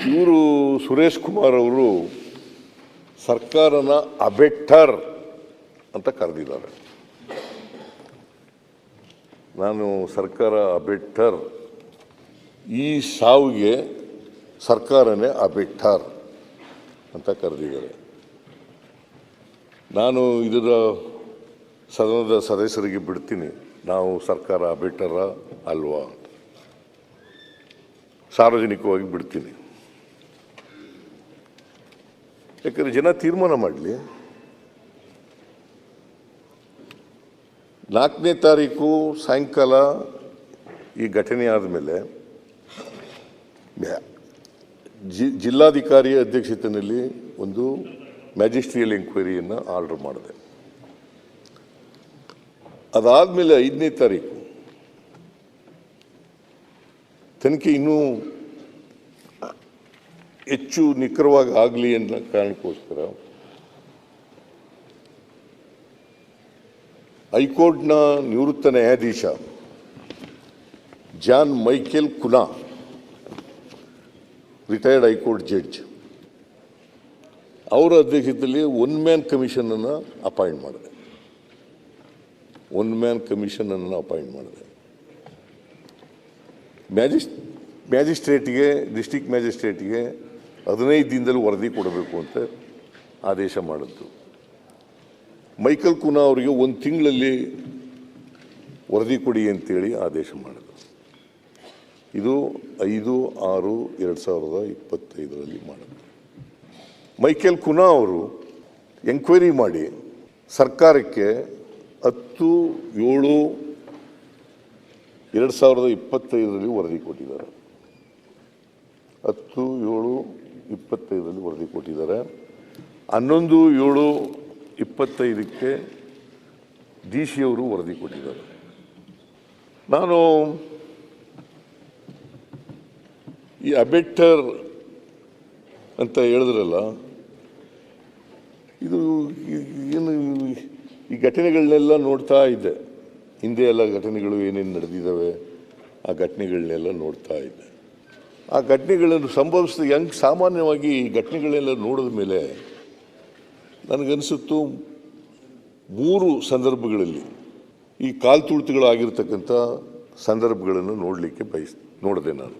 ಇವರು ಸುರೇಶ್ ಕುಮಾರ್ ಅವರು ಸರ್ಕಾರನ ಅಬೆಟ್ಟರ್ ಅಂತ ಕರೆದಿದ್ದಾರೆ. ನಾನು ಸರ್ಕಾರ ಅಬೆಟ್ಟರ್, ಈ ಸಾವಿಗೆ ಸರ್ಕಾರನೇ ಅಬೆಟ್ಟರ್ ಅಂತ ಕರೆದಿದ್ದಾರೆ. ನಾನು ಇದರ ಸದನದ ಸದಸ್ಯರಿಗೆ ಬಿಡ್ತೀನಿ, ನಾವು ಸರ್ಕಾರ ಅಬೆಟ್ಟರ ಅಲ್ವಾ ಅಂತ ಸಾರ್ವಜನಿಕವಾಗಿ ಬಿಡ್ತೀನಿ. ಯಾಕಂದರೆ ಜನ ತೀರ್ಮಾನ ಮಾಡಲಿ. 4ನೇ ತಾರೀಕು ಸಾಯಂಕಾಲ ಈ ಘಟನೆ ಆದಮೇಲೆ ಜಿಲ್ಲಾಧಿಕಾರಿಯ ಅಧ್ಯಕ್ಷತೆಯಲ್ಲಿ ಒಂದು ಮ್ಯಾಜಿಸ್ಟ್ರಿಯಲ್ ಎಂಕ್ವೈರಿಯನ್ನು ಆರ್ಡರ್ ಮಾಡಿದೆ. ಅದಾದಮೇಲೆ 5ನೇ ತಾರೀಕು ತನಿಖೆ ಇನ್ನೂ ಹೆಚ್ಚು ನಿಖರವಾಗಿ ಆಗಲಿ ಅನ್ನೋ ಕಾರಣಕ್ಕೋಸ್ಕರ ಹೈಕೋರ್ಟ್ನ ನಿವೃತ್ತ ನ್ಯಾಯಾಧೀಶ John Michael Cunha, retired high court judge, ಅವರ ಅಧ್ಯಕ್ಷತೆಯಲ್ಲಿ ಒನ್ ಮ್ಯಾನ್ ಕಮಿಷನನ್ನು ಅಪಾಯಿಂಟ್ ಮಾಡಿದೆ. ಮ್ಯಾಜಿಸ್ಟ್ರೇಟ್ಗೆ, ಡಿಸ್ಟ್ರಿಕ್ಟ್ ಮ್ಯಾಜಿಸ್ಟ್ರೇಟ್ಗೆ 15 ದಿನದಲ್ಲಿ ವರದಿ ಕೊಡಬೇಕು ಅಂತ ಆದೇಶ ಮಾಡಿದ್ದು. ಮೈಕಲ್ ಕುನಾ ಅವರಿಗೆ 1 ತಿಂಗಳಲ್ಲಿ ವರದಿ ಕೊಡಿ ಅಂತೇಳಿ ಆದೇಶ ಮಾಡಿದ್ರು. ಇದು 5/6/2025 ಮಾಡಿದ್ರು. ಮೈಕಲ್ ಕುನಾ ಅವರು ಎಂಕ್ವೈರಿ ಮಾಡಿ ಸರ್ಕಾರಕ್ಕೆ 10/7/2025 ವರದಿ ಕೊಟ್ಟಿದ್ದಾರೆ. 10/7/25 ವರದಿ ಕೊಟ್ಟಿದ್ದಾರೆ. 11/7/25 ಡಿ ಸಿ ಅವರು ವರದಿ ಕೊಟ್ಟಿದ್ದಾರೆ. ನಾನು ಈ ಅಬೆಟ್ಟರ್ ಅಂತ ಹೇಳಿದ್ರಲ್ಲ, ಇದು ಏನು ಈ ಘಟನೆಗಳನ್ನೆಲ್ಲ ನೋಡ್ತಾ ಇದ್ದೆ. ಹಿಂದೆ ಎಲ್ಲ ಘಟನೆಗಳು ಏನೇನು ನಡೆದಿದ್ದಾವೆ ಆ ಘಟನೆಗಳನ್ನೆಲ್ಲ ನೋಡ್ತಾ ಇದ್ದೆ. ಆ ಘಟನೆಗಳನ್ನು ಸಂಭವಿಸಿದ ಸಾಮಾನ್ಯವಾಗಿ ಈ ಘಟನೆಗಳೆಲ್ಲ ನೋಡಿದ ಮೇಲೆ ನನಗನ್ನಿಸುತ್ತು 3 ಸಂದರ್ಭಗಳಲ್ಲಿ ಈ ಕಾಲ್ತುಳಿತಗಳಾಗಿರ್ತಕ್ಕಂಥ ಸಂದರ್ಭಗಳನ್ನು ನೋಡಿದೆ ನಾನು.